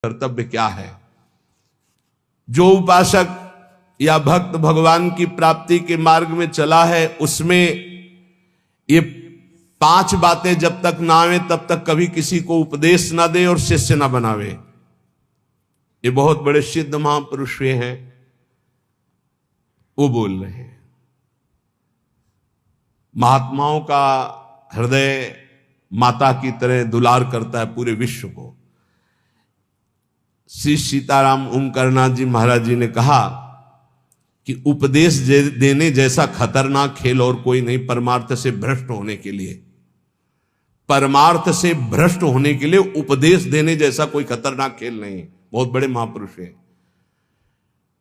कर्तव्य क्या है। जो उपासक या भक्त भगवान की प्राप्ति के मार्ग में चला है, उसमें ये 5 बातें जब तक ना आवे तब तक कभी किसी को उपदेश ना दे और शिष्य ना बनावे। ये बहुत बड़े सिद्ध महापुरुष हैं, वो बोल रहे हैं। महात्माओं का हृदय माता की तरह दुलार करता है पूरे विश्व को। श्री सीताराम ओमकारनाथ जी महाराज जी ने कहा कि उपदेश देने जैसा खतरनाक खेल और कोई नहीं परमार्थ से भ्रष्ट होने के लिए। परमार्थ से भ्रष्ट होने के लिए उपदेश देने जैसा कोई खतरनाक खेल नहीं। बहुत बड़े महापुरुष हैं,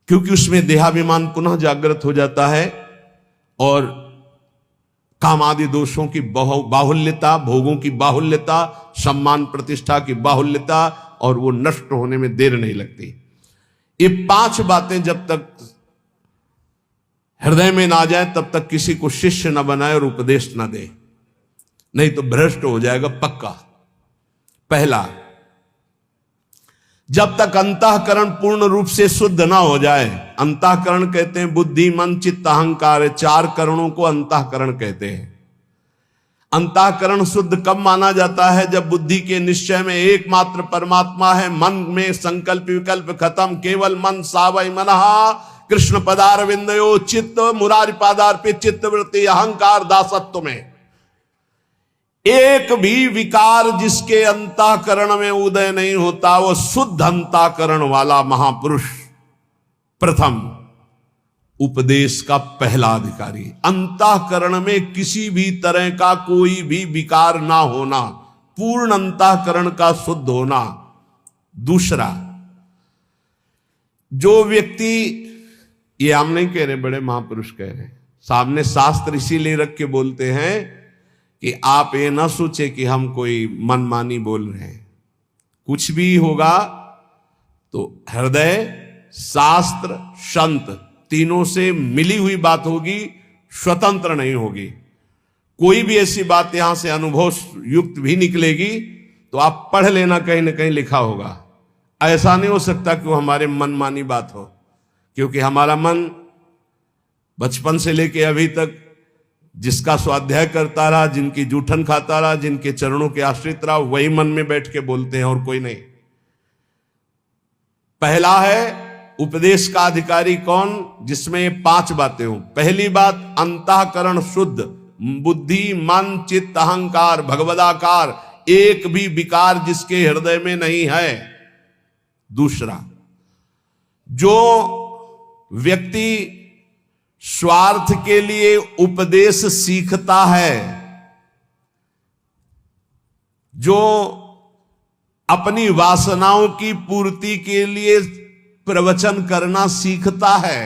क्योंकि उसमें देहाभिमान पुनः जागृत हो जाता है और काम आदि दोषों की बाहुल्यता, भोगों की बाहुल्यता, सम्मान प्रतिष्ठा की बाहुल्यता, और वो नष्ट होने में देर नहीं लगती। ये 5 बातें जब तक हृदय में ना जाए तब तक किसी को शिष्य न बनाए और उपदेश न दे, नहीं तो भ्रष्ट हो जाएगा पक्का। पहला, जब तक अंतःकरण पूर्ण रूप से शुद्ध ना हो जाए। अंतःकरण कहते हैं बुद्धि, मन, चित्त, अहंकार, 4 करणों को अंतःकरण कहते हैं। अंतःकरण शुद्ध कब माना जाता है? जब बुद्धि के निश्चय में एकमात्र परमात्मा है, मन में संकल्प विकल्प खत्म, केवल मन सावै मनः कृष्ण पदारविंदयो चित्त मुरारी पादार्पित चित्त वृत्ति अहंकार दासत्व में एक भी विकार जिसके अंतःकरण में उदय नहीं होता, वो शुद्ध अंतःकरण वाला महापुरुष प्रथम उपदेश का पहला अधिकारी। अंतःकरण में किसी भी तरह का कोई भी विकार ना होना, पूर्ण अंतःकरण का शुद्ध होना। दूसरा, जो व्यक्ति, ये हम नहीं कह रहे, बड़े महापुरुष कह रहे हैं, सामने शास्त्र इसीलिए रख के बोलते हैं कि आप ये ना सोचे कि हम कोई मनमानी बोल रहे हैं। कुछ भी होगा तो हृदय, शास्त्र, संत तीनों से मिली हुई बात होगी, स्वतंत्र नहीं होगी। कोई भी ऐसी बात यहां से अनुभव युक्त भी निकलेगी तो आप पढ़ लेना, कहीं ना कहीं लिखा होगा। ऐसा नहीं हो सकता कि वो हमारे मनमानी बात हो, क्योंकि हमारा मन बचपन से लेके अभी तक जिसका स्वाध्याय करता रहा, जिनकी जूठन खाता रहा, जिनके चरणों के आश्रित रहा, वही मन में बैठ के बोलते हैं और कोई नहीं। पहला है उपदेश का अधिकारी कौन? जिसमें 5 बातें हो। पहली बात, अंतःकरण शुद्ध, बुद्धि, मन, चित्त, अहंकार, भगवदाकार, एक भी विकार जिसके हृदय में नहीं है। दूसरा, जो व्यक्ति स्वार्थ के लिए उपदेश सीखता है, जो अपनी वासनाओं की पूर्ति के लिए प्रवचन करना सीखता है,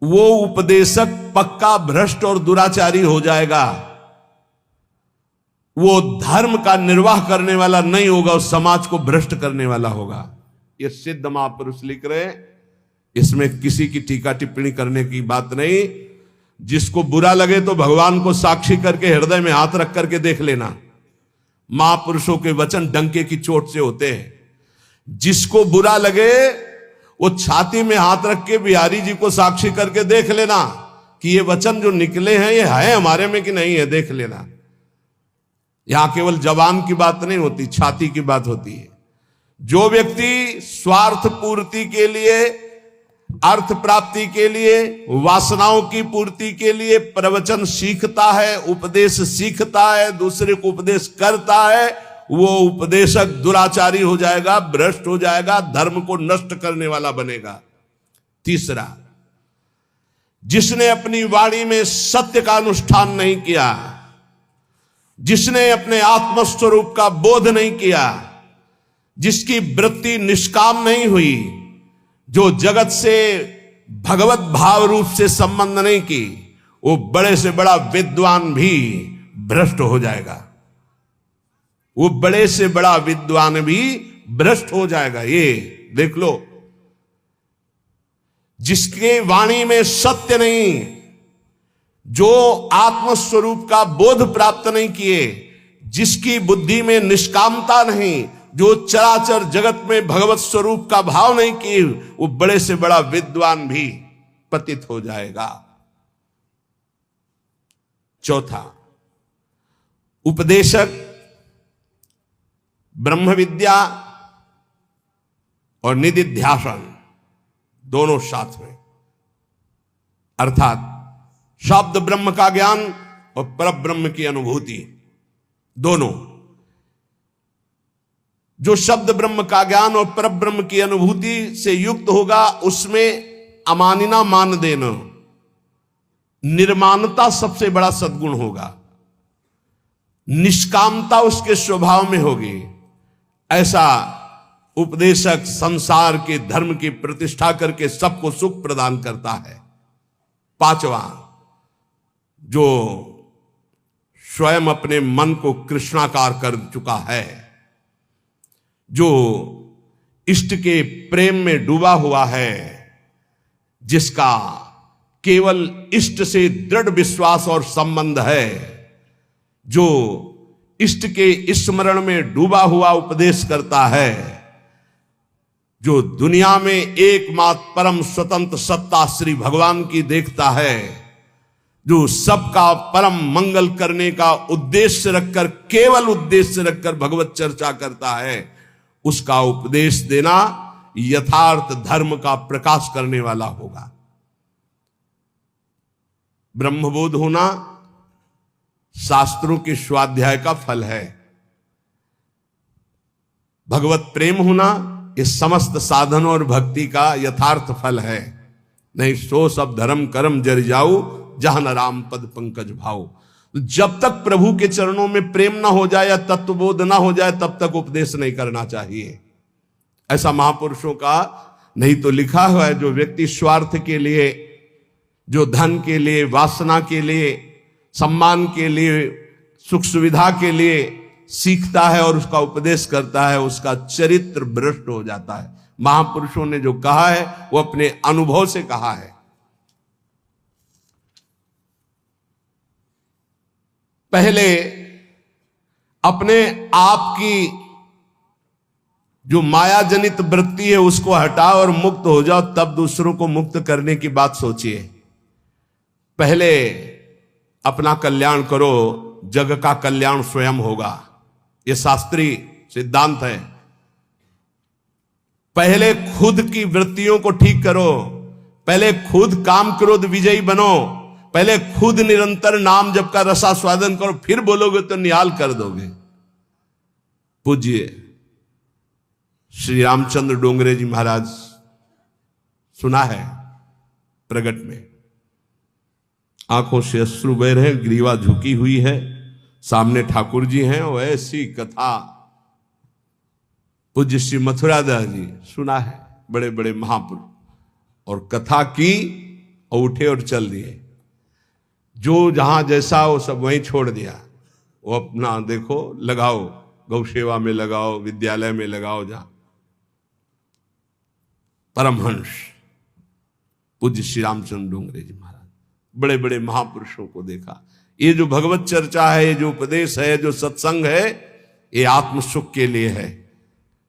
वो उपदेशक पक्का भ्रष्ट और दुराचारी हो जाएगा। वो धर्म का निर्वाह करने वाला नहीं होगा, उस समाज को भ्रष्ट करने वाला होगा। ये सिद्ध महापुरुष लिख रहे हैं, इसमें किसी की टीका टिप्पणी करने की बात नहीं। जिसको बुरा लगे तो भगवान को साक्षी करके हृदय में हाथ रख करके देख लेना। महापुरुषों के वचन डंके की चोट से होते हैं। जिसको बुरा लगे वो छाती में हाथ रख के बिहारी जी को साक्षी करके देख लेना कि ये वचन जो निकले हैं ये है हमारे में कि नहीं है, देख लेना। यहां केवल जबान की बात नहीं होती, छाती की बात होती है। जो व्यक्ति स्वार्थ पूर्ति के लिए, अर्थ प्राप्ति के लिए, वासनाओं की पूर्ति के लिए प्रवचन सीखता है, उपदेश सीखता है, दूसरे को उपदेश करता है, वो उपदेशक दुराचारी हो जाएगा, भ्रष्ट हो जाएगा, धर्म को नष्ट करने वाला बनेगा। तीसरा, जिसने अपनी वाणी में सत्य का अनुष्ठान नहीं किया, जिसने अपने आत्मस्वरूप का बोध नहीं किया, जिसकी वृत्ति निष्काम नहीं हुई, जो जगत से भगवत भाव रूप से संबंध नहीं की, वो बड़े से बड़ा विद्वान भी भ्रष्ट हो जाएगा। वो बड़े से बड़ा विद्वान भी भ्रष्ट हो जाएगा। ये देख लो, जिसके वाणी में सत्य नहीं, जो आत्मस्वरूप का बोध प्राप्त नहीं किए, जिसकी बुद्धि में निष्कामता नहीं, जो चराचर जगत में भगवत स्वरूप का भाव नहीं किए, वो बड़े से बड़ा विद्वान भी पतित हो जाएगा। चौथा, उपदेशक ब्रह्म विद्या और निदिध्यासन दोनों साथ में, अर्थात शब्द ब्रह्म का ज्ञान और परब्रह्म की अनुभूति दोनों। जो शब्द ब्रह्म का ज्ञान और परब्रह्म की अनुभूति से युक्त होगा, उसमें अमानिना मान देना, निर्माणता सबसे बड़ा सद्गुण होगा, निष्कामता उसके स्वभाव में होगी। ऐसा उपदेशक संसार के धर्म की प्रतिष्ठा करके सबको सुख प्रदान करता है। पांचवा, जो स्वयं अपने मन को कृष्णाकार कर चुका है, जो इष्ट के प्रेम में डूबा हुआ है, जिसका केवल इष्ट से दृढ़ विश्वास और संबंध है, जो इष्ट के स्मरण में डूबा हुआ उपदेश करता है, जो दुनिया में एकमात्र परम स्वतंत्र सत्ता श्री भगवान की देखता है, जो सबका परम मंगल करने का उद्देश्य रखकर, केवल उद्देश्य रखकर भगवत चर्चा करता है, उसका उपदेश देना यथार्थ धर्म का प्रकाश करने वाला होगा। ब्रह्मबोध होना शास्त्रों के स्वाध्याय का फल है। भगवत प्रेम होना इस समस्त साधन और भक्ति का यथार्थ फल है। नहीं सो सब धर्म कर्म जर जाऊ, जहां न राम पद पंकज भाव। जब तक प्रभु के चरणों में प्रेम ना हो जाए या तत्वबोध ना हो जाए, तब तक उपदेश नहीं करना चाहिए। ऐसा महापुरुषों का नहीं तो लिखा हुआ है, जो व्यक्ति स्वार्थ के लिए, जो धन के लिए, वासना के लिए, सम्मान के लिए, सुख सुविधा के लिए सीखता है और उसका उपदेश करता है, उसका चरित्र भ्रष्ट हो जाता है। महापुरुषों ने जो कहा है वो अपने अनुभव से कहा है। पहले अपने आप की जो माया जनित वृत्ति है उसको हटाओ और मुक्त हो जाओ, तब दूसरों को मुक्त करने की बात सोचिए। पहले अपना कल्याण करो, जग का कल्याण स्वयं होगा। यह शास्त्रीय सिद्धांत है। पहले खुद की वृत्तियों को ठीक करो, पहले खुद काम क्रोध विजयी बनो, पहले खुद निरंतर नाम जप का रसास्वादन करो, फिर बोलोगे तो निहाल कर दोगे। पूज्य श्री रामचंद्र डोंगरे जी महाराज, सुना है प्रगट में, आंखों से अश्रु बह रहे, ग्रीवा झुकी हुई है, सामने ठाकुर जी हैं, और ऐसी कथा पूज्य श्री मथुरादास जी, सुना है, बड़े बड़े महापुरुष, और कथा की और उठे और चल दिए। जो जहां जैसा वो सब वहीं छोड़ दिया। वो अपना देखो, लगाओ, गौ सेवा में लगाओ, विद्यालय में लगाओ, जहां परमहंस पूज्य श्री रामचंद्र डोंगरे जी महाराज, बड़े बड़े महापुरुषों को देखा। ये जो भगवत चर्चा है, ये जो उपदेश है, जो सत्संग है, ये आत्म सुख के लिए है।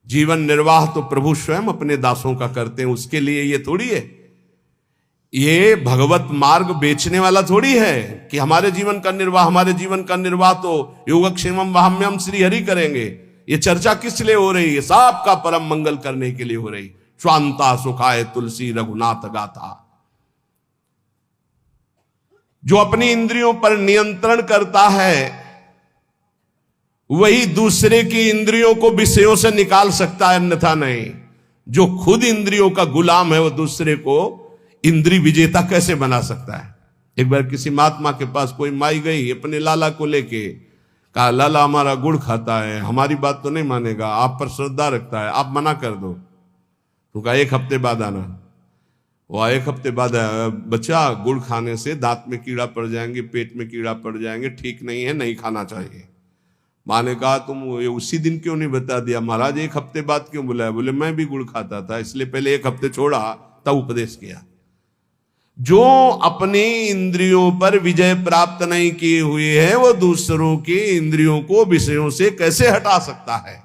जीवन निर्वाह तो प्रभु स्वयं अपने दासों का करते हैं, उसके लिए ये थोड़ी है। ये भगवत मार्ग बेचने वाला थोड़ी है कि हमारे जीवन का निर्वाह, हमारे जीवन का निर्वाह तो योगक्षेमम वाहम्यम श्री हरि करेंगे। ये चर्चा किस लिए हो रही है? सबका परम मंगल करने के लिए हो रही। स्वांता सुखाय तुलसी रघुनाथ गाथा। जो अपनी इंद्रियों पर नियंत्रण करता है वही दूसरे की इंद्रियों को विषयों से निकाल सकता है, अन्यथा नहीं। जो खुद इंद्रियों का गुलाम है वो दूसरे को इंद्रिय विजेता कैसे बना सकता है? एक बार किसी महात्मा के पास कोई माई गई अपने लाला को लेके, कहा लाला हमारा गुड़ खाता है, हमारी बात तो नहीं मानेगा, आप पर श्रद्धा रखता है, आप मना कर दो। तो कहा 1 हफ्ते बाद आना। वो 1 हफ्ते बाद आया, बच्चा गुड़ खाने से दांत में कीड़ा पड़ जाएंगे, पेट में कीड़ा पड़ जाएंगे, ठीक नहीं है, नहीं खाना चाहिए। माँ ने कहा तुम ये उसी दिन क्यों नहीं बता दिया? महाराज 1 हफ्ते बाद क्यों बुलाया? बोले मैं भी गुड़ खाता था, इसलिए पहले 1 हफ्ते छोड़ा तब उपदेश किया। जो अपनी इंद्रियों पर विजय प्राप्त नहीं किए हुए हैं वो दूसरों की इंद्रियों को विषयों से कैसे हटा सकता है?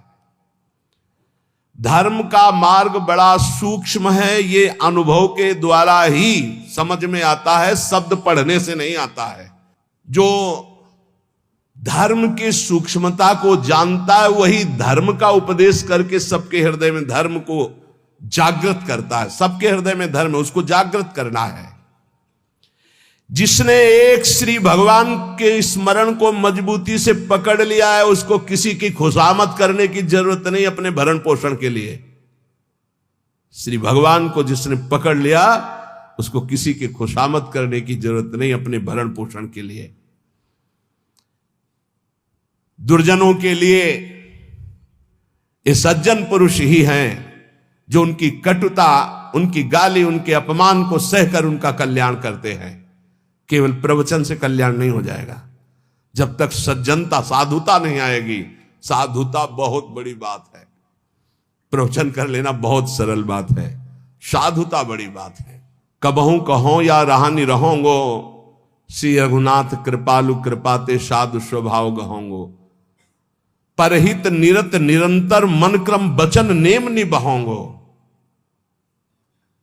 धर्म का मार्ग बड़ा सूक्ष्म है, ये अनुभव के द्वारा ही समझ में आता है, शब्द पढ़ने से नहीं आता है। जो धर्म की सूक्ष्मता को जानता है वही धर्म का उपदेश करके सबके हृदय में धर्म को जागृत करता है। सबके हृदय में धर्म है, उसको जागृत करना है। जिसने एक श्री भगवान के स्मरण को मजबूती से पकड़ लिया है, उसको किसी की खुशामद करने की जरूरत नहीं अपने भरण पोषण के लिए। श्री भगवान को जिसने पकड़ लिया, उसको किसी की खुशामद करने की जरूरत नहीं अपने भरण पोषण के लिए। दुर्जनों के लिए ये सज्जन पुरुष ही हैं जो उनकी कटुता, उनकी गाली, उनके अपमान को सहकर उनका कल्याण करते हैं। केवल प्रवचन से कल्याण नहीं हो जाएगा। जब तक सज्जनता, साधुता नहीं आएगी। साधुता बहुत बड़ी बात है, प्रवचन कर लेना बहुत सरल बात है। साधुता बड़ी बात है। कबहू कहो या रहानी रहोंगो, श्री रघुनाथ कृपालु कृपाते साधु स्वभाव गहोंगो। परहित निरत निरंतर मन क्रम वचन नेम निबहोंगो।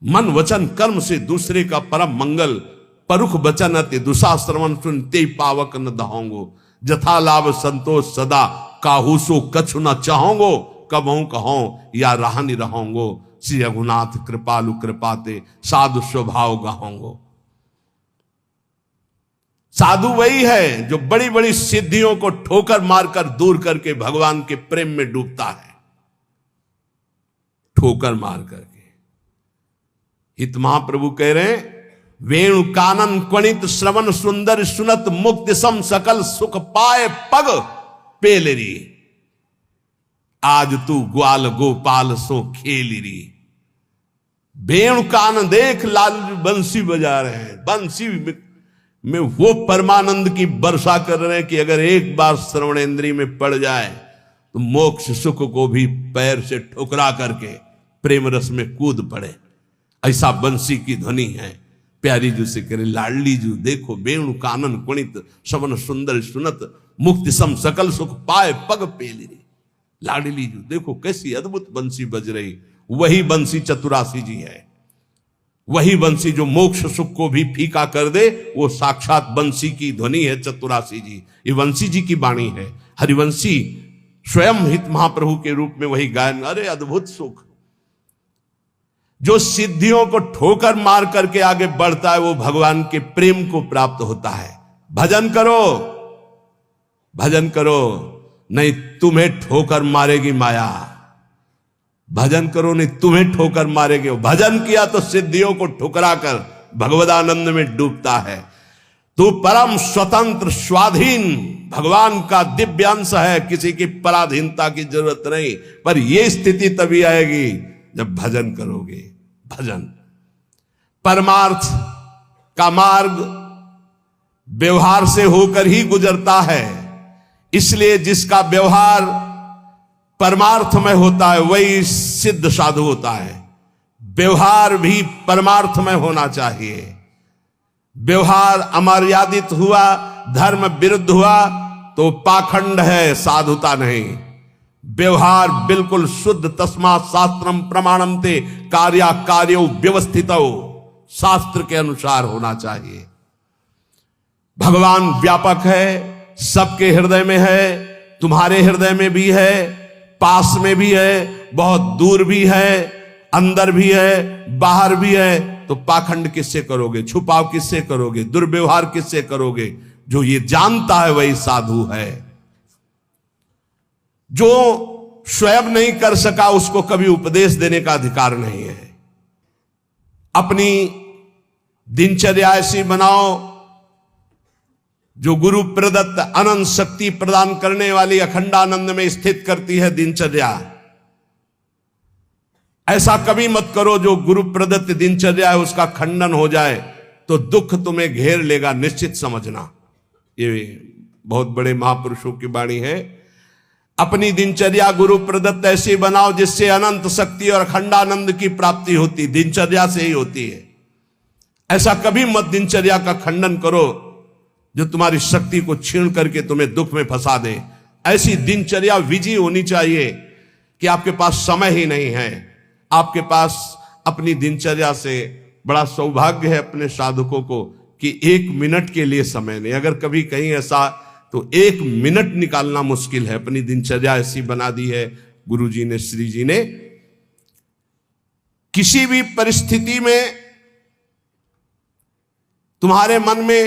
मन वचन कर्म से दूसरे का परम मंगल, परुख बचन अति दुशाश्रवण सुनते पावक न दहोंगो। जथा लाभ संतोष सदा काहूसो कछु न चाहोंगो। कबहू कहो या रहानी रहोंगो, श्री रघुनाथ कृपालु कृपाते साधु स्वभाव गहोंगो। साधु वही है जो बड़ी बड़ी सिद्धियों को ठोकर मारकर दूर करके भगवान के प्रेम में डूबता है। ठोकर मार करके। हित महाप्रभु कह रहे हैं, वेणु कानन क्वणित श्रवण सुंदर सुनत मुक्ति सम सकल सुख पाए पग पेलरी। आज तू ग्वाल गोपाल सो खेलरी। वेणु कान देख लाल बंसी बजा रहे हैं। बंसी में वो परमानंद की वर्षा कर रहे हैं कि अगर एक बार श्रवणेंद्री में पड़ जाए तो मोक्ष सुख को भी पैर से ठुकरा करके प्रेम रस में कूद पड़े। ऐसा बंसी की ध्वनि है। प्यारी जू से करे, लाडली जू देखो वेणु कानन कुणित श्रवण सुंदर सुनत मुक्ति सम सकल सुख पाए पग पेलरी। लाडली जू देखो कैसी अद्भुत बंसी बज रही। वही बंसी चतुरासी जी है। वही बंसी जो मोक्ष सुख को भी फीका कर दे, वो साक्षात बंसी की ध्वनि है चतुरासी जी। ये वंशी जी की वाणी है। हरिवंशी स्वयं हित महाप्रभु के रूप में वही गायन। अरे अद्भुत सुख। जो सिद्धियों को ठोकर मार करके आगे बढ़ता है, वो भगवान के प्रेम को प्राप्त होता है। भजन करो, भजन करो, नहीं तुम्हें ठोकर मारेगी माया। भजन करो, नहीं तुम्हें ठोकर मारेगी। भजन किया तो सिद्धियों को ठुकरा कर भगवदानंद में डूबता है। तू परम स्वतंत्र स्वाधीन भगवान का दिव्य अंश है। किसी की पराधीनता की जरूरत नहीं। पर यह स्थिति तभी आएगी जब भजन करोगे। भजन परमार्थ का मार्ग व्यवहार से होकर ही गुजरता है। इसलिए जिसका व्यवहार परमार्थ में होता है वही सिद्ध साधु होता है। व्यवहार भी परमार्थ में होना चाहिए। व्यवहार अमर्यादित हुआ, धर्म विरुद्ध हुआ तो पाखंड है, साधुता नहीं। व्यवहार बिल्कुल शुद्ध, तस्मात् शास्त्रम प्रमाणम ते कार्या कार्यो व्यवस्थितो, शास्त्र के अनुसार होना चाहिए। भगवान व्यापक है, सबके हृदय में है, तुम्हारे हृदय में भी है, पास में भी है, बहुत दूर भी है, अंदर भी है, बाहर भी है। तो पाखंड किससे करोगे? छुपाव किससे करोगे? दुर्व्यवहार किससे करोगे? जो ये जानता है वही साधु है। जो स्वयं नहीं कर सका उसको कभी उपदेश देने का अधिकार नहीं है। अपनी दिनचर्या ऐसी बनाओ जो गुरु प्रदत्त अनंत शक्ति प्रदान करने वाली अखंडानंद में स्थित करती है दिनचर्या। ऐसा कभी मत करो जो गुरु प्रदत्त दिनचर्या है उसका खंडन हो जाए तो दुख तुम्हें घेर लेगा, निश्चित समझना। ये बहुत बड़े महापुरुषों की वाणी है। अपनी दिनचर्या गुरु प्रदत्त ऐसी बनाओ जिससे अनंत शक्ति और अखंडानंद की प्राप्ति होती, दिनचर्या से ही होती है। ऐसा कभी मत दिनचर्या का खंडन करो जो तुम्हारी शक्ति को छीन करके तुम्हें दुख में फंसा दे। ऐसी दिनचर्या विजयी होनी चाहिए कि आपके पास समय ही नहीं है, आपके पास अपनी दिनचर्या से बड़ा सौभाग्य है अपने साधकों को कि 1 मिनट के लिए समय नहीं। अगर कभी कहीं ऐसा तो 1 मिनट निकालना मुश्किल है। अपनी दिनचर्या ऐसी बना दी है गुरु जी ने, श्री जी ने। किसी भी परिस्थिति में तुम्हारे मन में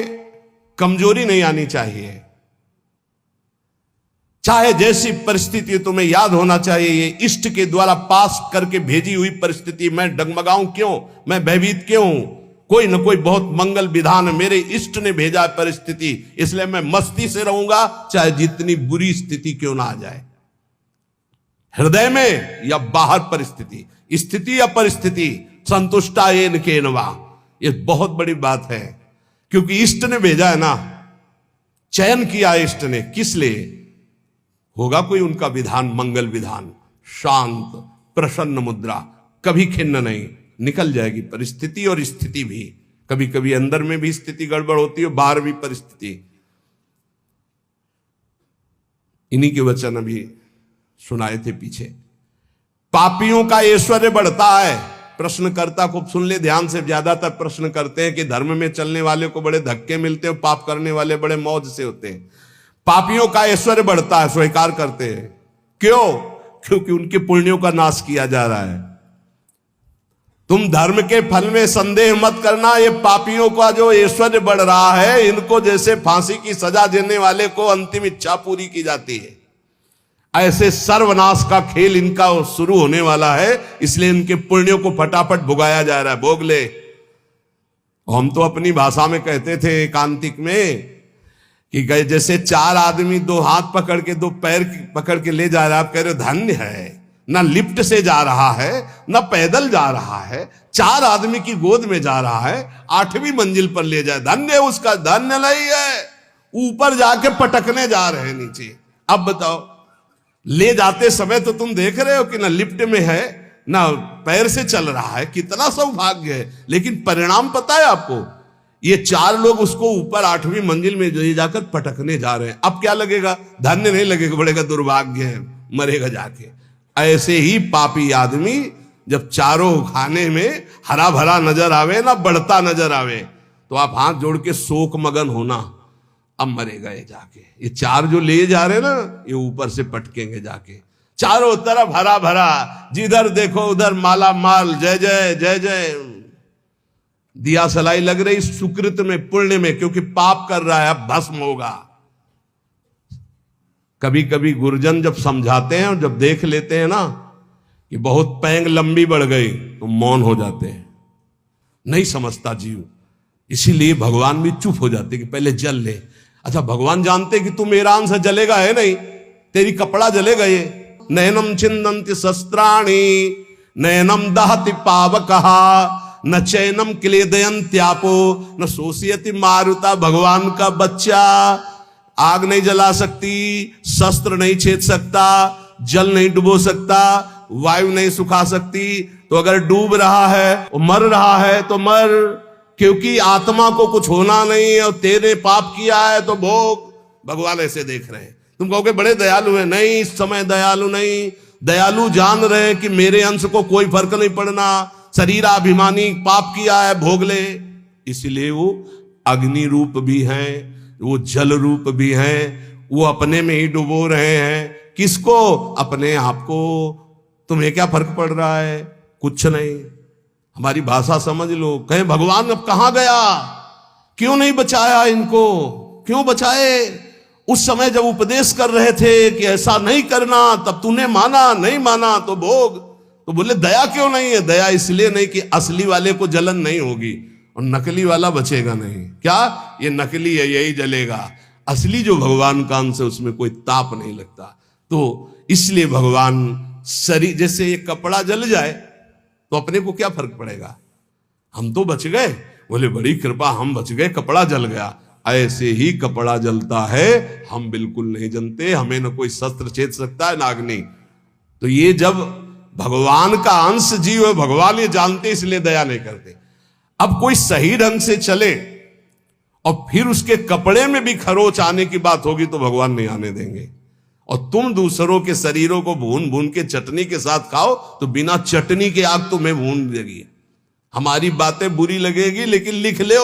कमजोरी नहीं आनी चाहिए, चाहे जैसी परिस्थिति, तुम्हें याद होना चाहिए ये इष्ट के द्वारा पास करके भेजी हुई परिस्थिति। मैं डगमगाऊं क्यों, मैं भयभीत क्यों हूं? कोई न कोई बहुत मंगल विधान मेरे इष्ट ने भेजा परिस्थिति, इसलिए मैं मस्ती से रहूंगा, चाहे जितनी बुरी स्थिति क्यों ना आ जाए। हृदय में या बाहर परिस्थिति, स्थिति या परिस्थिति, संतुष्टा येन केनवा, ये बहुत बड़ी बात है। क्योंकि इष्ट ने भेजा है ना, चयन किया इष्ट ने, किस लिए? होगा कोई उनका विधान, मंगल विधान, शांत प्रसन्न मुद्रा, कभी खिन्न नहीं, निकल जाएगी परिस्थिति और स्थिति भी। कभी कभी अंदर में भी स्थिति गड़बड़ होती है, बाहर भी परिस्थिति। इन्हीं के वचन अभी सुनाए थे पीछे। पापियों का ऐश्वर्य बढ़ता है। प्रश्नकर्ता को सुन ले ध्यान से, ज्यादातर प्रश्न करते हैं कि धर्म में चलने वाले को बड़े धक्के मिलते हैं, पाप करने वाले बड़े मौज से होते हैं। पापियों का ऐश्वर्य बढ़ता है, स्वीकार करते हैं। क्यों? क्योंकि उनके पुण्यों का नाश किया जा रहा है। तुम धर्म के फल में संदेह मत करना, ये पापियों का जो ऐश्वर्य बढ़ रहा है, इनको जैसे फांसी की सजा देने वाले को अंतिम इच्छा पूरी की जाती है, ऐसे सर्वनाश का खेल इनका शुरू होने वाला है। इसलिए इनके पुण्यों को फटाफट भुगाया जा रहा है, भोग ले। हम तो अपनी भाषा में कहते थे एकांतिक में कि जैसे 4 आदमी 2 हाथ पकड़ के 2 पैर पकड़ के ले जा रहा है, आप कह रहे हो धन्य है, ना लिफ्ट से जा रहा है, ना पैदल जा रहा है, 4 आदमी की गोद में जा रहा है, 8वीं मंजिल पर ले जाए, धन्य उसका। धन्य नहीं है, ऊपर जाके पटकने जा रहे हैं नीचे। अब बताओ, ले जाते समय तो तुम देख रहे हो कि ना लिफ्ट में है, ना पैर से चल रहा है, कितना सौभाग्य है। लेकिन परिणाम पता है आपको, ये 4 लोग उसको ऊपर 8वीं मंजिल में ले जाकर पटकने जा रहे हैं। अब क्या लगेगा? धन्य नहीं लगेगा, बड़ेगा दुर्भाग्य है, मरेगा जाके। ऐसे ही पापी आदमी जब चारों खाने में हरा भरा नजर आवे, ना बढ़ता नजर आवे, तो आप हाथ जोड़ के शोक मगन होना, अब मरेगा ये जाके। ये 4 जो ले जा रहे ना, ये ऊपर से पटकेंगे जाके। चारों तरफ हरा भरा, जिधर देखो उधर माला माल, जय जय जय जय, दिया सलाई लग रही सुकृत में, पुण्य में, क्योंकि पाप कर रहा है, अब भस्म होगा। कभी कभी गुरुजन जब समझाते हैं और जब देख लेते हैं ना कि बहुत पैंग लंबी बढ़ गई, तो मौन हो जाते हैं, नहीं समझता जीव। इसीलिए भगवान भी चुप हो जाते कि पहले जल ले। अच्छा, भगवान जानते कि तू मेरा अंश जलेगा, है नहीं, तेरी कपड़ा जलेगा ये। नयनम छिन्दन्ति शस्त्राणि नयनम दहति पावकहा न चैनम क्लेदयन्त्यापो न शोषयति मारुता। भगवान का बच्चा आग नहीं जला सकती, शस्त्र नहीं छेद सकता, जल नहीं डुबो सकता, वायु नहीं सुखा सकती। तो अगर डूब रहा है और मर रहा है तो मर, क्योंकि आत्मा को कुछ होना नहीं है और तेरे पाप किया है तो भोग। भगवान ऐसे देख रहे हैं। तुम कहोगे बड़े दयालु हैं, नहीं, इस समय दयालु नहीं, दयालु जान रहे हैं कि मेरे अंश को कोई फर्क नहीं पड़ना, शरीराभिमानी, पाप किया है, भोग ले। इसलिए वो अग्नि रूप भी हैं, वो जल रूप भी हैं, वो अपने में ही डुबो रहे हैं। किसको? अपने आप को। तुम्हें क्या फर्क पड़ रहा है? कुछ नहीं। हमारी भाषा समझ लो। कहें भगवान अब कहां गया, क्यों नहीं बचाया इनको, क्यों बचाए? उस समय जब उपदेश कर रहे थे कि ऐसा नहीं करना, तब तूने माना, नहीं माना तो भोग। तो बोले दया क्यों नहीं है? दया इसलिए नहीं कि असली वाले को जलन नहीं होगी और नकली वाला बचेगा नहीं। क्या? ये नकली है, यही जलेगा। असली जो भगवान का अंश है उसमें कोई ताप नहीं लगता। तो इसलिए भगवान शरीर, जैसे ये कपड़ा जल जाए तो अपने को क्या फर्क पड़ेगा, हम तो बच गए। बोले बड़ी कृपा, हम बच गए, कपड़ा जल गया। ऐसे ही कपड़ा जलता है, हम बिल्कुल नहीं जनते, हमें न कोई शस्त्र छेद सकता है, ना अग्नि। तो ये जब भगवान का अंश जीव है, भगवान ये जानते, इसलिए दया नहीं करते। अब कोई सही ढंग से चले और फिर उसके कपड़े में भी खरोच आने की बात होगी तो भगवान नहीं आने देंगे। और तुम दूसरों के शरीरों को भून भून के चटनी के साथ खाओ तो बिना चटनी के आग तुम्हें भून देगी। हमारी बातें बुरी लगेगी लेकिन लिख लो,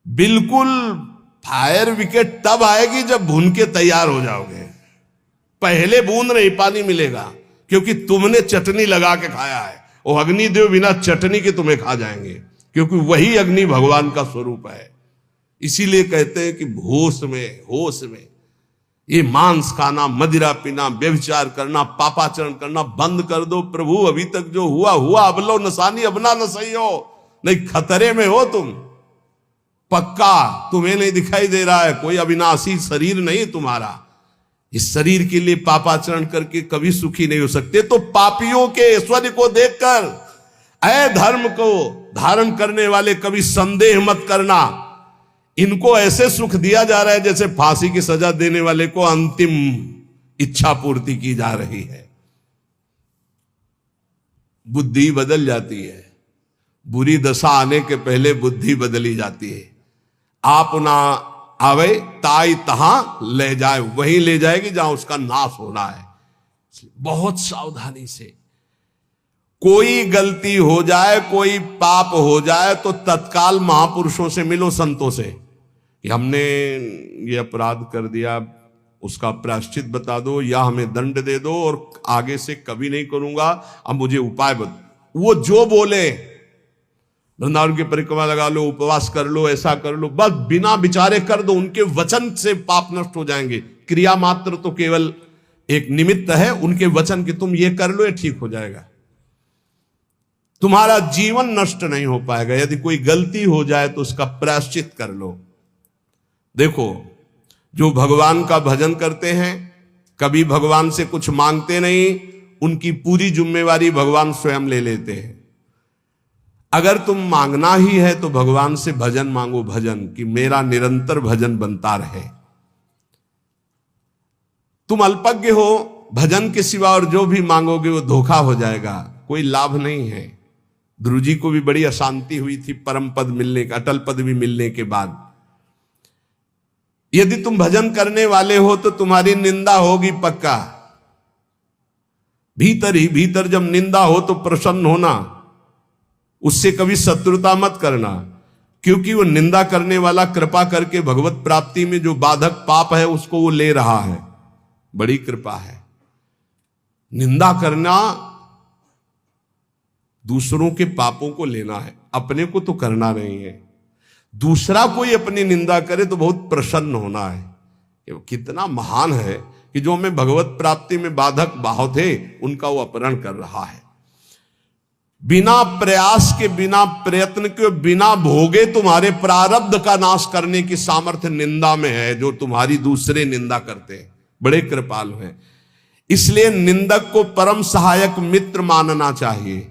बिल्कुल फायर विकेट तब आएगी जब भून के तैयार हो जाओगे। पहले बूंद नहीं पानी मिलेगा क्योंकि तुमने चटनी लगा के खाया है। वो अग्निदेव बिना चटनी के तुम्हें खा जाएंगे क्योंकि वही अग्नि भगवान का स्वरूप है। इसीलिए कहते हैं कि होश में ये मांस खाना, मदिरा पीना, व्यभिचार करना, पापाचरण करना बंद कर दो। प्रभु अभी तक जो हुआ हुआ, अब लो नसानी अब ना सही हो, नहीं खतरे में हो तुम पक्का। तुम्हें नहीं दिखाई दे रहा है, कोई अविनाशी शरीर नहीं तुम्हारा। इस शरीर के लिए पापाचरण करके कभी सुखी नहीं हो सकते। तो पापियों के ऐश्वर्य को देखकर अधर्म को धारण करने वाले कभी संदेह मत करना। इनको ऐसे सुख दिया जा रहा है जैसे फांसी की सजा देने वाले को अंतिम इच्छा पूर्ति की जा रही है। बुद्धि बदल जाती है, बुरी दशा आने के पहले बुद्धि बदली जाती है। आप ना आवे ताई तहां ले जाए, वहीं ले जाएगी जहां उसका नाश होना है। बहुत सावधानी से, कोई गलती हो जाए, कोई पाप हो जाए तो तत्काल महापुरुषों से मिलो, संतों से, कि हमने ये अपराध कर दिया, उसका प्रायश्चित बता दो या हमें दंड दे दो और आगे से कभी नहीं करूंगा, अब मुझे उपाय बता। वो जो बोले, वृंदावन की परिक्रमा लगा लो, उपवास कर लो, ऐसा कर लो, बस बिना विचारे कर दो। उनके वचन से पाप नष्ट हो जाएंगे। क्रिया मात्र तो केवल एक निमित्त है, उनके वचन की तुम ये कर लो, ये ठीक हो जाएगा। तुम्हारा जीवन नष्ट नहीं हो पाएगा। यदि कोई गलती हो जाए तो उसका प्रायश्चित कर लो। देखो, जो भगवान का भजन करते हैं, कभी भगवान से कुछ मांगते नहीं, उनकी पूरी जिम्मेवारी भगवान स्वयं ले लेते हैं। अगर तुम मांगना ही है तो भगवान से भजन मांगो, भजन कि मेरा निरंतर भजन बनता रहे। तुम अल्पज्ञ हो, भजन के सिवा और जो भी मांगोगे वो धोखा हो जाएगा, कोई लाभ नहीं है। ध्रुव जी को भी बड़ी अशांति हुई थी परम पद मिलने का, अटल पद भी मिलने के बाद। यदि तुम भजन करने वाले हो तो तुम्हारी निंदा होगी पक्का। भीतर ही भीतर जब निंदा हो तो प्रसन्न होना, उससे कभी शत्रुता मत करना, क्योंकि वो निंदा करने वाला कृपा करके भगवत प्राप्ति में जो बाधक पाप है उसको वो ले रहा है। बड़ी कृपा है। निंदा करना दूसरों के पापों को लेना है, अपने को तो करना नहीं है। दूसरा कोई अपनी निंदा करे तो बहुत प्रसन्न होना है कि वो कितना महान है कि जो हमें भगवत प्राप्ति में बाधक भाव थे उनका वो अपहरण कर रहा है। बिना प्रयास के, बिना प्रयत्न के, बिना भोगे तुम्हारे प्रारब्ध का नाश करने की सामर्थ्य निंदा में है, जो तुम्हारी दूसरे निंदा करते हैं। बड़े कृपालु हैं। इसलिए निंदक को परम सहायक मित्र मानना चाहिए।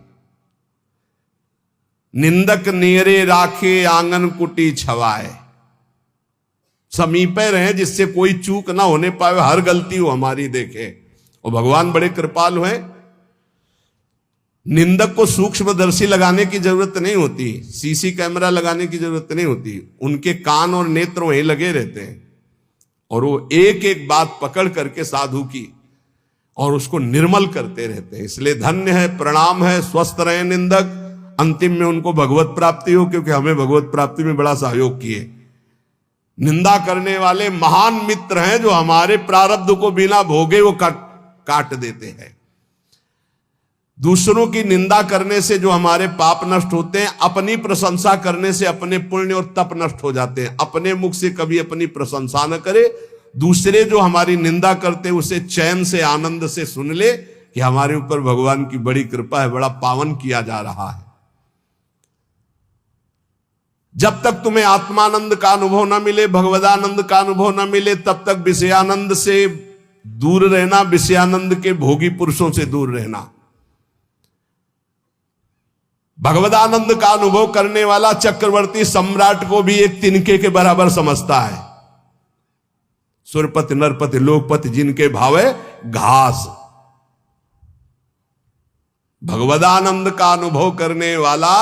निंदक नेरे राखे आंगन कुटी छवाए, समीपे रहे जिससे कोई चूक ना होने पाए, हर गलती वो हमारी देखे। और भगवान बड़े कृपालु हैं। निंदक को सूक्ष्मदर्शी लगाने की जरूरत नहीं होती, सीसी कैमरा लगाने की जरूरत नहीं होती। उनके कान और नेत्र वहीं लगे रहते हैं और वो एक एक बात पकड़ करके साधु की और उसको निर्मल करते रहते हैं। इसलिए धन्य है, प्रणाम है, स्वस्थ रहे निंदक। अंतिम में उनको भगवत प्राप्ति हो, क्योंकि हमें भगवत प्राप्ति में बड़ा सहयोग किए। निंदा करने वाले महान मित्र हैं जो हमारे प्रारब्ध को बिना भोगे वो काट देते हैं। दूसरों की निंदा करने से जो हमारे पाप नष्ट होते हैं, अपनी प्रशंसा करने से अपने पुण्य और तप नष्ट हो जाते हैं। अपने मुख से कभी अपनी प्रशंसा न करे, दूसरे जो हमारी निंदा करते हैं उसे चैन से, आनंद से सुन ले कि हमारे ऊपर भगवान की बड़ी कृपा है, बड़ा पावन किया जा रहा है। जब तक तुम्हें आत्मानंद का अनुभव न मिले, भगवदानंद का अनुभव न मिले, तब तक विषयानंद से दूर रहना, विषयानंद के भोगी पुरुषों से दूर रहना। भगवदानंद का अनुभव करने वाला चक्रवर्ती सम्राट को भी एक तिनके के बराबर समझता है। सुरपति नरपति लोकपति जिनके भावे घास। भगवदानंद का अनुभव करने वाला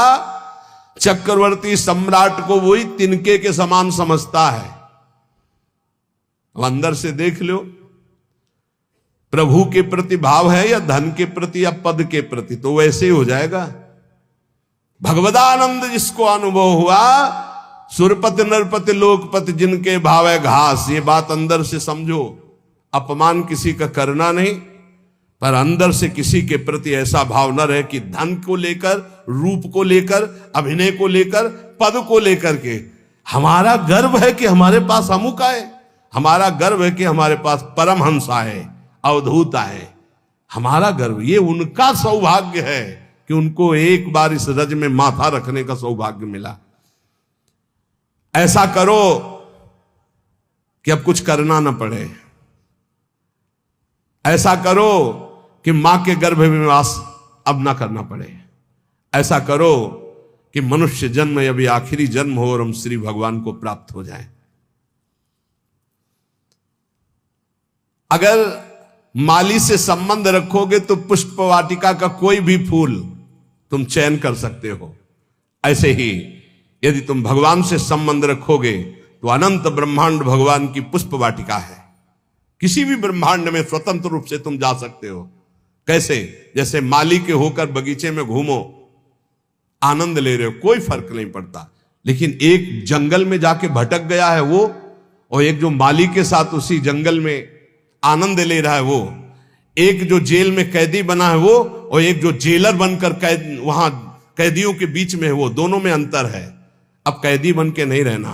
चक्रवर्ती सम्राट को वही तिनके के समान समझता है। अब अंदर से देख लो, प्रभु के प्रति भाव है या धन के प्रति या पद के प्रति, तो वैसे ही हो जाएगा। भगवदानंद जिसको अनुभव हुआ, सुरपति नरपति लोकपति जिनके भाव है घास, ये बात अंदर से समझो। अपमान किसी का करना नहीं, पर अंदर से किसी के प्रति ऐसा भाव न रहे कि धन को लेकर, रूप को लेकर, अभिनय को लेकर, पद को लेकर के हमारा गर्व है कि हमारे पास अमुक आए, हमारा गर्व है कि हमारे पास परमहंस आए, अवधूत आए। हमारा गर्व, ये उनका सौभाग्य है कि उनको एक बार इस रज में माथा रखने का सौभाग्य मिला। ऐसा करो कि अब कुछ करना ना पड़े, ऐसा करो कि मां के गर्भ में वास अब ना करना पड़े, ऐसा करो कि मनुष्य जन्म अभी आखिरी जन्म हो और हम श्री भगवान को प्राप्त हो जाएं। अगर माली से संबंध रखोगे तो पुष्प वाटिका का कोई भी फूल तुम चयन कर सकते हो। ऐसे ही यदि तुम भगवान से संबंध रखोगे तो अनंत ब्रह्मांड भगवान की पुष्प वाटिका है। किसी भी ब्रह्मांड में स्वतंत्र रूप से तुम जा सकते हो। कैसे? जैसे माली के होकर बगीचे में घूमो, आनंद ले रहे हो, कोई फर्क नहीं पड़ता। लेकिन एक जंगल में जाके भटक गया है वो, और एक जो माली के साथ उसी जंगल में आनंद ले रहा है वो, एक जो जेल में कैदी बना है वो, और एक जो जेलर बनकर वहां कैदियों के बीच में है वो, दोनों में अंतर है। अब कैदी बन के नहीं रहना,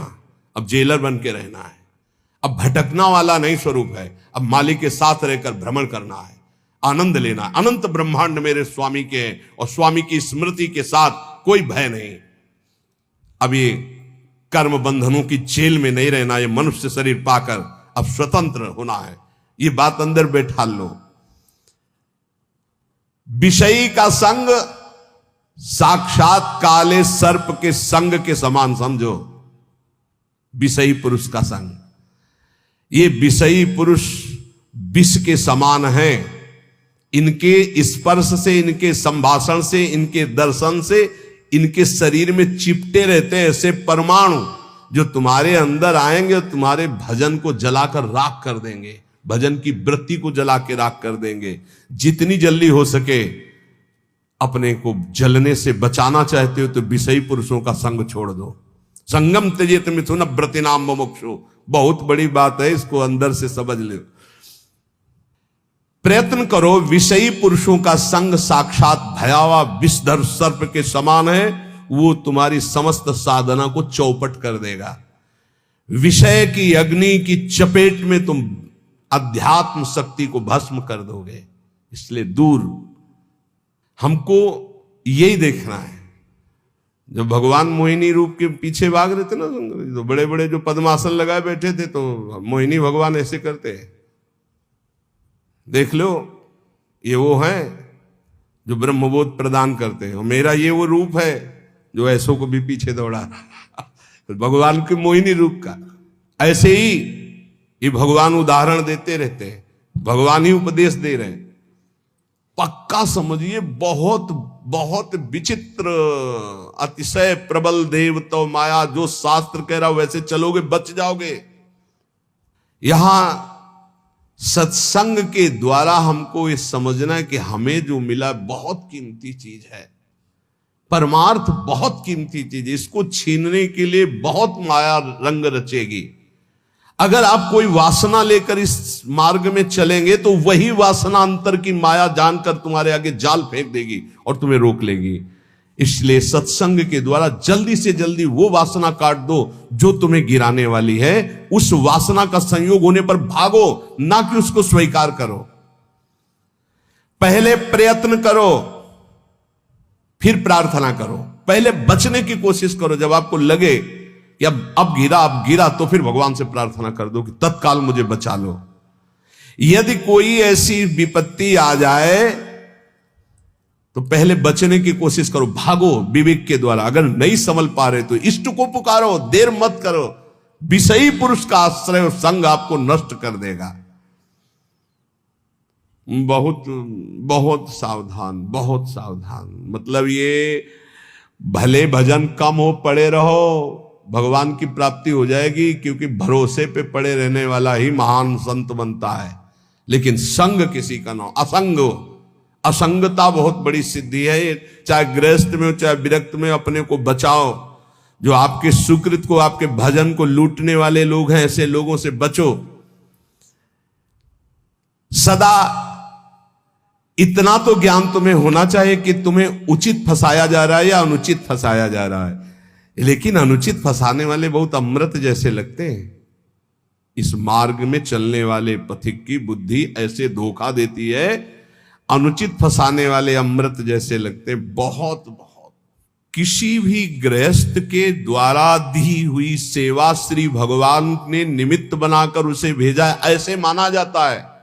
अब जेलर बन के रहना है। अब भटकना वाला नहीं स्वरूप है, अब मालिक के साथ रहकर भ्रमण करना है, आनंद लेना। अनंत ब्रह्मांड मेरे स्वामी के हैं और स्वामी की स्मृति के साथ कोई भय नहीं। अब ये कर्म बंधनों की जेल में नहीं रहना, ये मनुष्य शरीर पाकर अब स्वतंत्र होना है। ये बात अंदर बैठा लो। विषयी का संग साक्षात काले सर्प के संग के समान समझो। विषयी पुरुष का संग, ये विषयी पुरुष विष के समान है। इनके स्पर्श से, इनके संभाषण से, इनके दर्शन से इनके शरीर में चिपटे रहते हैं ऐसे परमाणु, जो तुम्हारे अंदर आएंगे और तुम्हारे भजन को जलाकर राख कर देंगे, भजन की वृत्ति को जला के राख कर देंगे। जितनी जल्दी हो सके अपने को जलने से बचाना चाहते हो तो विषयी पुरुषों का संग छोड़ दो। संगम त्यजेत मिथुन व्रतिनाम मुमुक्षु, बहुत बड़ी बात है, इसको अंदर से समझ लो। प्रयत्न करो। विषयी पुरुषों का संग साक्षात भयावह विषधर सर्प के समान है, वो तुम्हारी समस्त साधना को चौपट कर देगा। विषय की अग्नि की चपेट में तुम अध्यात्म शक्ति को भस्म कर दोगे। इसलिए दूर, हमको यही देखना है। जब भगवान मोहिनी रूप के पीछे भाग रहे थे ना, तो बड़े बड़े जो पद्मासन लगाए बैठे थे, तो मोहिनी भगवान ऐसे करते हैं। देख लो, ये वो हैं जो ब्रह्मबोध प्रदान करते हैं, और मेरा ये वो रूप है जो ऐसों को भी पीछे दौड़ा भगवान के मोहिनी रूप का। ऐसे ही ये भगवान उदाहरण देते रहते हैं, भगवान ही उपदेश दे रहे हैं। पक्का समझिए, बहुत बहुत विचित्र, अतिशय प्रबल देव तो माया, जो शास्त्र कह रहा वैसे चलोगे बच जाओगे। यहां सत्संग के द्वारा हमको ये समझना है कि हमें जो मिला बहुत कीमती चीज है, परमार्थ बहुत कीमती चीज है। इसको छीनने के लिए बहुत माया रंग रचेगी। अगर आप कोई वासना लेकर इस मार्ग में चलेंगे तो वही वासना अंतर की माया जानकर तुम्हारे आगे जाल फेंक देगी और तुम्हें रोक लेगी। इसलिए सत्संग के द्वारा जल्दी से जल्दी वो वासना काट दो जो तुम्हें गिराने वाली है। उस वासना का संयोग होने पर भागो, ना कि उसको स्वीकार करो। पहले प्रयत्न करो, फिर प्रार्थना करो। पहले बचने की कोशिश करो। जब आपको लगे कि अब गिरा, तो फिर भगवान से प्रार्थना कर दो कि तत्काल मुझे बचा लो। यदि कोई ऐसी विपत्ति आ जाए तो पहले बचने की कोशिश करो, भागो विवेक के द्वारा। अगर नहीं संभल पा रहे तो इष्ट को पुकारो, देर मत करो। विषयी पुरुष का आश्रय और संग आपको नष्ट कर देगा। बहुत बहुत सावधान, बहुत सावधान। मतलब ये भले भजन कम हो, पड़े रहो, भगवान की प्राप्ति हो जाएगी, क्योंकि भरोसे पे पड़े रहने वाला ही महान संत बनता है। लेकिन संग किसी का ना, असंग हो। असंगता बहुत बड़ी सिद्धि है। चाहे गृहस्थ में हो चाहे विरक्त में, अपने को बचाओ। जो आपके सुकृत को, आपके भजन को लूटने वाले लोग हैं, ऐसे लोगों से बचो। सदा इतना तो ज्ञान तुम्हें होना चाहिए कि तुम्हें उचित फंसाया जा रहा है या अनुचित फंसाया जा रहा है। लेकिन अनुचित फंसाने वाले बहुत अमृत जैसे लगते हैं। इस मार्ग में चलने वाले पथिक की बुद्धि ऐसे धोखा देती है, अनुचित फंसाने वाले अमृत जैसे लगते हैं। बहुत बहुत किसी भी गृहस्थ के द्वारा दी हुई सेवा श्री भगवान ने निमित्त बनाकर उसे भेजा है, ऐसे माना जाता है।